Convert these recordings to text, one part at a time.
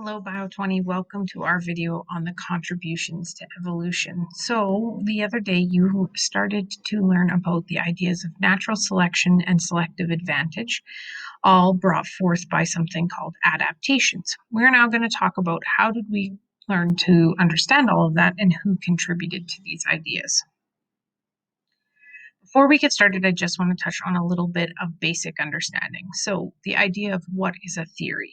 Hello, Bio20. Welcome to our video on the contributions to evolution. So the other day you started to learn about the ideas of natural selection and selective advantage, all brought forth by something called adaptations. We're now going to talk about how did we learn to understand all of that and who contributed to these ideas. Before we get started, I just want to touch on a little bit of basic understanding. So the idea of what is a theory.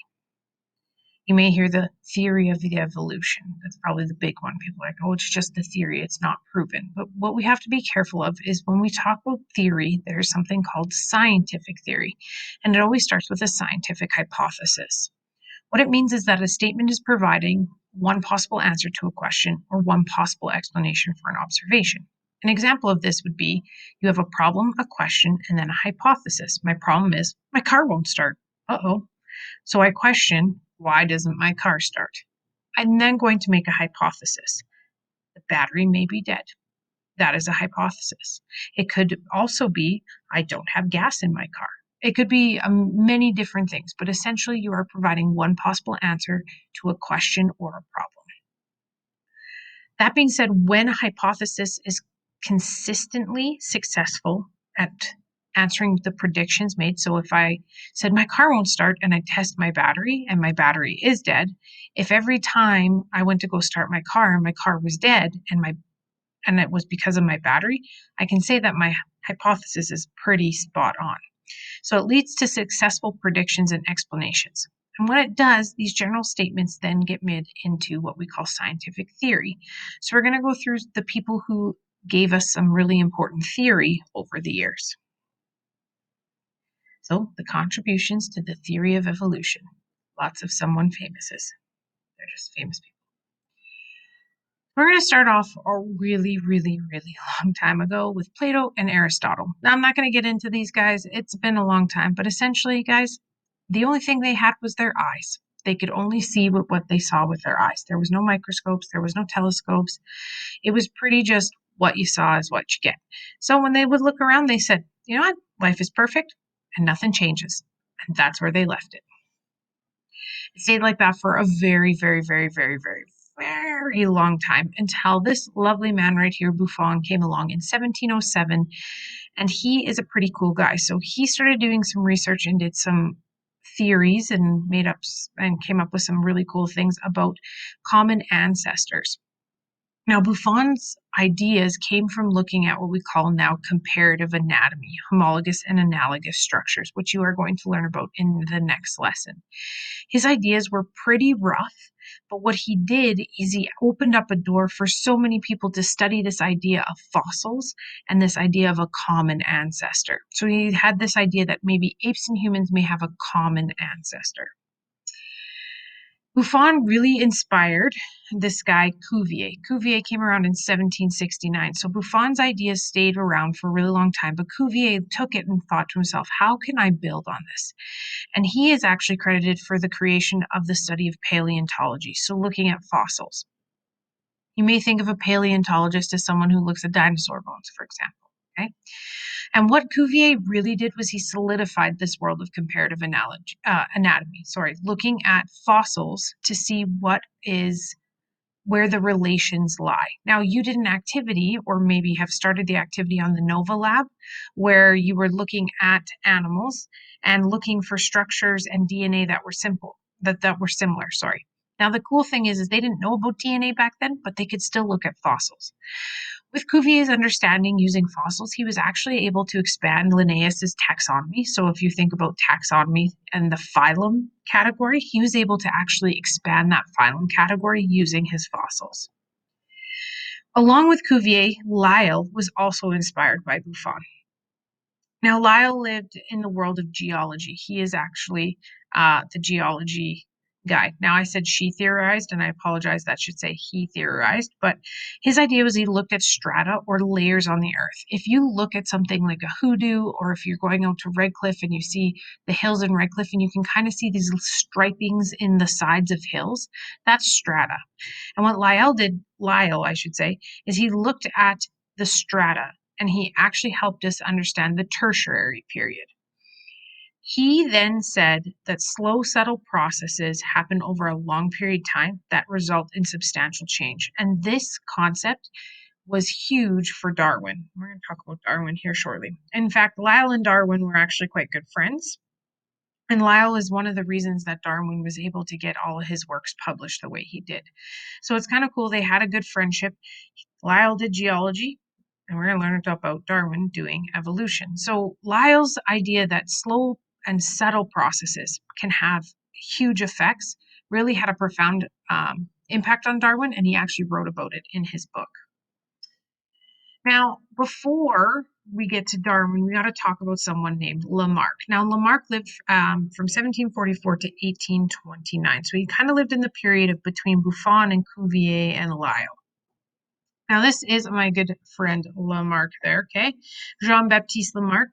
You may hear the theory of the evolution. That's probably the big one. People are like, oh, it's just a theory. It's not proven. But what we have to be careful of is when we talk about theory, there's something called scientific theory. And it always starts with a scientific hypothesis. What it means is that a statement is providing one possible answer to a question or one possible explanation for an observation. An example of this would be you have a problem, a question, and then a hypothesis. My problem is my car won't start. Uh-oh. So I question, why doesn't my car start? I'm then going to make a hypothesis. The battery may be dead. That is a hypothesis. It could also be, I don't have gas in my car. It could be many different things, but essentially you are providing one possible answer to a question or a problem. That being said, when a hypothesis is consistently successful at answering the predictions made. So if I said my car won't start and I test my battery and my battery is dead, if every time I went to go start my car was dead and it was because of my battery, I can say that my hypothesis is pretty spot on. So it leads to successful predictions and explanations. And what it does, these general statements then get made into what we call scientific theory. So we're going to go through the people who gave us some really important theory over the years. So the contributions to the theory of evolution. Lots of someone famouses. They're just famous people. We're going to start off a really long time ago with Plato and Aristotle. Now, I'm not going to get into these guys. It's been a long time, but essentially, guys, the only thing they had was their eyes. They could only see what they saw with their eyes. There was no microscopes. There was no telescopes. It was pretty just what you saw is what you get. So when they would look around, they said, you know what? Life is perfect and nothing changes. And that's where they left it. It stayed like that for a very long time until this lovely man right here, Buffon, came along in 1707. And he is a pretty cool guy. So he started doing some research and did some theories and came up with some really cool things about common ancestors. Now, Buffon's ideas came from looking at what we call now comparative anatomy, homologous and analogous structures, which you are going to learn about in the next lesson. His ideas were pretty rough, but what he did is he opened up a door for so many people to study this idea of fossils and this idea of a common ancestor. So he had this idea that maybe apes and humans may have a common ancestor. Buffon really inspired this guy, Cuvier. Cuvier came around in 1769. So Buffon's ideas stayed around for a really long time, but Cuvier took it and thought to himself, how can I build on this? And he is actually credited for the creation of the study of paleontology, so looking at fossils. You may think of a paleontologist as someone who looks at dinosaur bones, for example, okay? And what Cuvier really did was he solidified this world of comparative anatomy, looking at fossils to see where the relations lie. Now, you did an activity, or maybe have started the activity on the NOVA lab, where you were looking at animals and looking for structures and DNA that were similar. Now, the cool thing is they didn't know about DNA back then, but they could still look at fossils. With Cuvier's understanding using fossils, he was actually able to expand Linnaeus's taxonomy. So if you think about taxonomy and the phylum category, he was able to actually expand that phylum category using his fossils. Along with Cuvier, Lyell was also inspired by Buffon. Now, Lyell lived in the world of geology. He is actually the geology guy. Now, I said she theorized, and I apologize, that should say he theorized, but his idea was he looked at strata or layers on the earth. If you look at something like a hoodoo, or if you're going out to Redcliffe and you see the hills in Redcliffe and you can kind of see these stripings in the sides of hills, that's strata. And what Lyell, is he looked at the strata and he actually helped us understand the tertiary period. He then said that slow, subtle processes happen over a long period of time that result in substantial change. And this concept was huge for Darwin. We're going to talk about Darwin here shortly. In fact, Lyell and Darwin were actually quite good friends. And Lyell is one of the reasons that Darwin was able to get all of his works published the way he did. So it's kind of cool. They had a good friendship. Lyell did geology, and we're going to learn about Darwin doing evolution. So Lyell's idea that slow and subtle processes can have huge effects really had a profound impact on Darwin, and he actually wrote about it in his book. Now, before we get to Darwin, we got to talk about someone named Lamarck. Now, Lamarck lived from 1744 to 1829. So he kind of lived in the period of between Buffon and Cuvier and Lyell. Now, this is my good friend Lamarck there, okay? Jean-Baptiste Lamarck.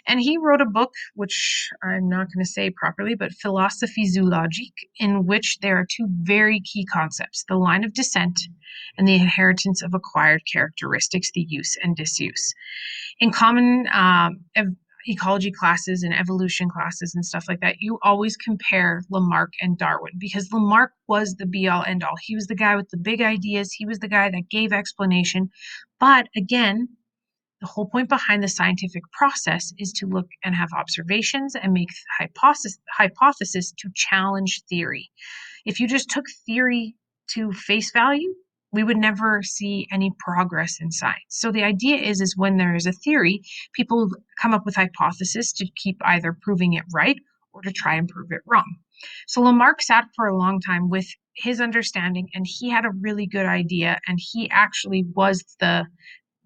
And he wrote a book, which I'm not going to say properly, but Philosophie zoologique, in which there are two very key concepts, the line of descent and the inheritance of acquired characteristics, the use and disuse. In common ecology classes and evolution classes and stuff like that, you always compare Lamarck and Darwin because Lamarck was the be all end all. He was the guy with the big ideas. He was the guy that gave explanation. But again, the whole point behind the scientific process is to look and have observations and make hypothesis to challenge theory. If you just took theory to face value, we would never see any progress in science. So the idea is when there is a theory, people come up with hypotheses to keep either proving it right or to try and prove it wrong. So Lamarck sat for a long time with his understanding, and he had a really good idea, and he actually was the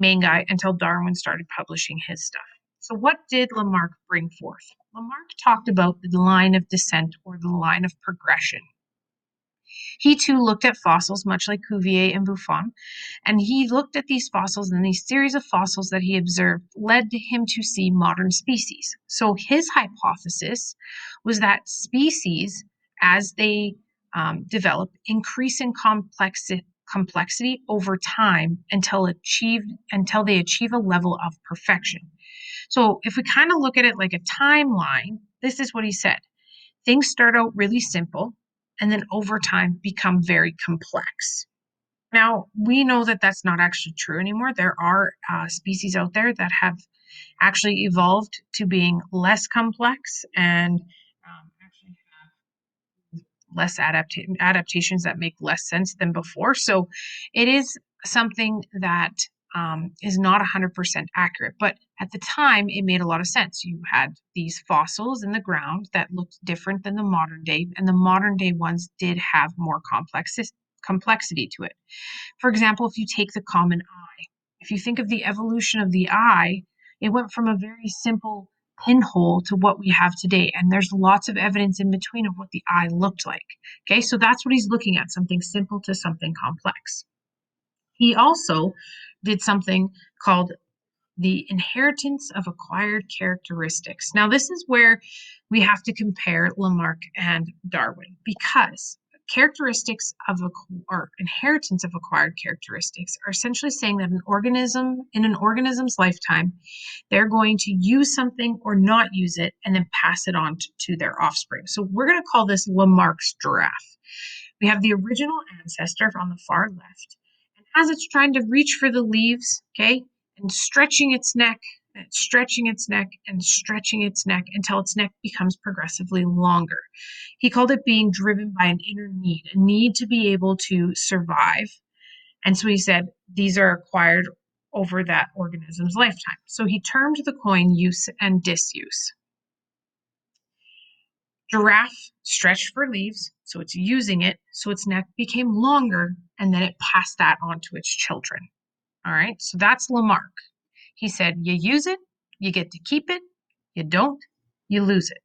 main guy until Darwin started publishing his stuff. So what did Lamarck bring forth? Lamarck talked about the line of descent or the line of progression. He too looked at fossils, much like Cuvier and Buffon, and he looked at these fossils, and these series of fossils that he observed led him to see modern species. So his hypothesis was that species, as they develop, increase in complexity over time until they achieve a level of perfection. So if we kind of look at it like a timeline, this is what he said. Things start out really simple and then over time become very complex. Now, we know that that's not actually true anymore. There are species out there that have actually evolved to being less complex and actually have less adaptations that make less sense than before. So it is something that is not 100% accurate. But at the time, it made a lot of sense. You had these fossils in the ground that looked different than the modern day, and the modern day ones did have more complexity to it. For example, if you take the common eye, if you think of the evolution of the eye, it went from a very simple pinhole to what we have today. And there's lots of evidence in between of what the eye looked like. Okay, so that's what he's looking at, something simple to something complex. He also did something called the inheritance of acquired characteristics. Now, this is where we have to compare Lamarck and Darwin because characteristics of or inheritance of acquired characteristics are essentially saying that in an organism's lifetime, they're going to use something or not use it and then pass it on to their offspring. So we're going to call this Lamarck's giraffe. We have the original ancestor on the far left, and as it's trying to reach for the leaves, okay, and stretching its neck, and stretching its neck, and stretching its neck until its neck becomes progressively longer. He called it being driven by an inner need, a need to be able to survive. And so he said these are acquired over that organism's lifetime. So he termed the coin use and disuse. Giraffe stretched for leaves, so it's using it, so its neck became longer, and then it passed that on to its children. All right, so that's Lamarck. He said, you use it, you get to keep it, you don't, you lose it.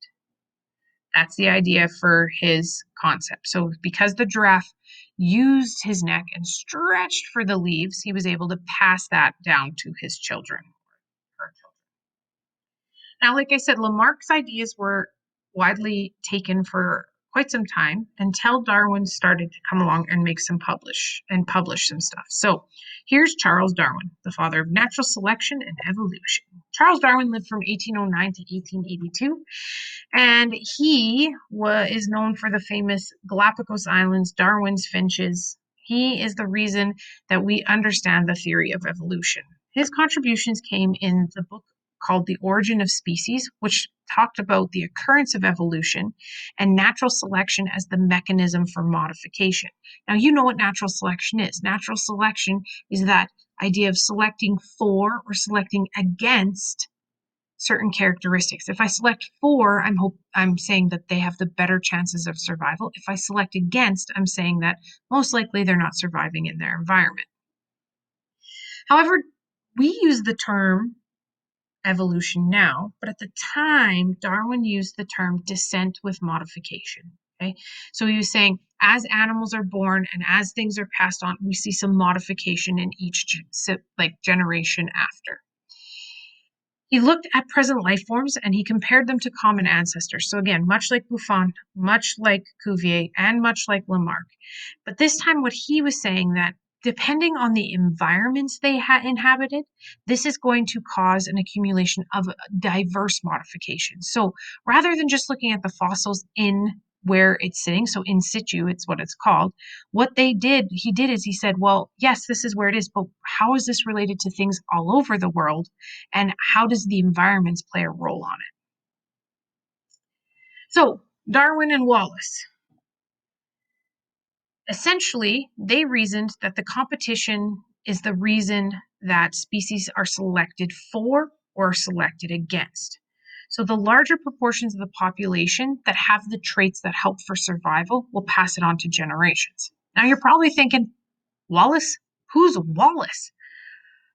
That's the idea for his concept. So because the giraffe used his neck and stretched for the leaves, he was able to pass that down to his children. Now, like I said, Lamarck's ideas were widely taken for quite some time until Darwin started to come along and publish some stuff. So here's Charles Darwin, the father of natural selection and evolution. Charles Darwin lived from 1809 to 1882, and he is known for the famous Galapagos Islands, Darwin's finches. He is the reason that we understand the theory of evolution. His contributions came in the book called The Origin of Species, which talked about the occurrence of evolution and natural selection as the mechanism for modification. Now, you know what natural selection is. Natural selection is that idea of selecting for or selecting against certain characteristics. If I select for, I'm saying that they have the better chances of survival. If I select against, I'm saying that most likely they're not surviving in their environment. However, we use the term evolution now, but at the time, Darwin used the term descent with modification. Okay, so he was saying as animals are born and as things are passed on, we see some modification in each generation after. He looked at present life forms and he compared them to common ancestors. So again, much like Buffon, much like Cuvier, and much like Lamarck. But this time what he was saying that depending on the environments they had inhabited, this is going to cause an accumulation of diverse modifications. So rather than just looking at the fossils in where it's sitting, so in situ, it's what it's called. What he did is he said, well, yes, this is where it is, but how is this related to things all over the world? And how does the environments play a role on it? So Darwin and Wallace, essentially, they reasoned that the competition is the reason that species are selected for or selected against. So the larger proportions of the population that have the traits that help for survival will pass it on to generations. Now you're probably thinking, Wallace? Who's Wallace?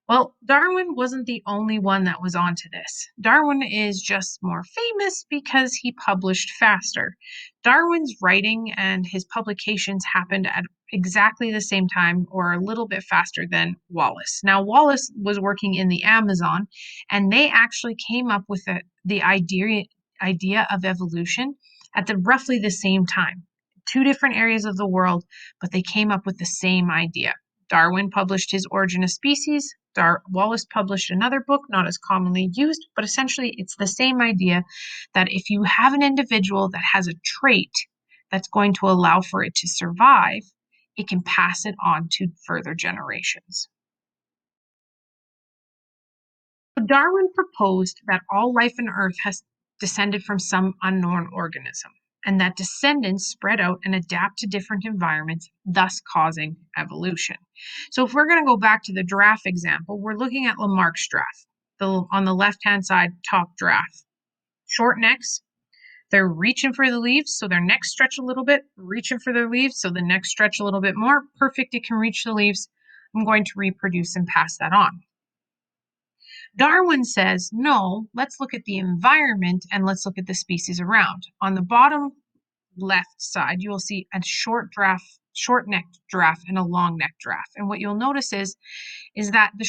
Well, Darwin wasn't the only one that was onto this. Darwin is just more famous because he published faster. Darwin's writing and his publications happened at exactly the same time or a little bit faster than Wallace. Now, Wallace was working in the Amazon, and they actually came up with the idea of evolution at roughly the same time. Two different areas of the world, but they came up with the same idea. Darwin published his Origin of Species. Wallace published another book, not as commonly used, but essentially it's the same idea that if you have an individual that has a trait that's going to allow for it to survive, it can pass it on to further generations. So Darwin proposed that all life on Earth has descended from some unknown organism, and that descendants spread out and adapt to different environments, thus causing evolution. So if we're going to go back to the giraffe example, we're looking at Lamarck's giraffe. On the left-hand side, top giraffe. Short necks, they're reaching for the leaves, so their necks stretch a little bit, reaching for their leaves, so the necks stretch a little bit more. Perfect, it can reach the leaves. I'm going to reproduce and pass that on. Darwin says, no, let's look at the environment and let's look at the species around. On the bottom left side, you will see a short-necked giraffe and a long-necked giraffe. And what you'll notice is that the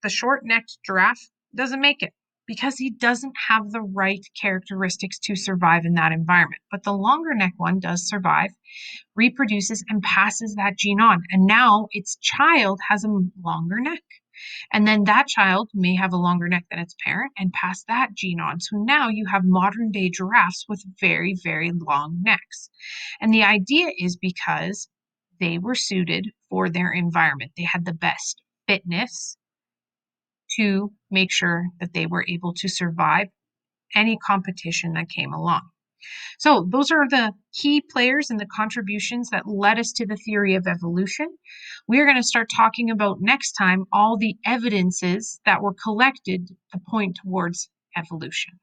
short-necked giraffe doesn't make it because he doesn't have the right characteristics to survive in that environment. But the longer neck one does survive, reproduces, and passes that gene on. And now its child has a longer neck. And then that child may have a longer neck than its parent and pass that gene on. So now you have modern day giraffes with very, very long necks. And the idea is because they were suited for their environment. They had the best fitness to make sure that they were able to survive any competition that came along. So those are the key players and the contributions that led us to the theory of evolution. We're going to start talking about next time all the evidences that were collected to point towards evolution.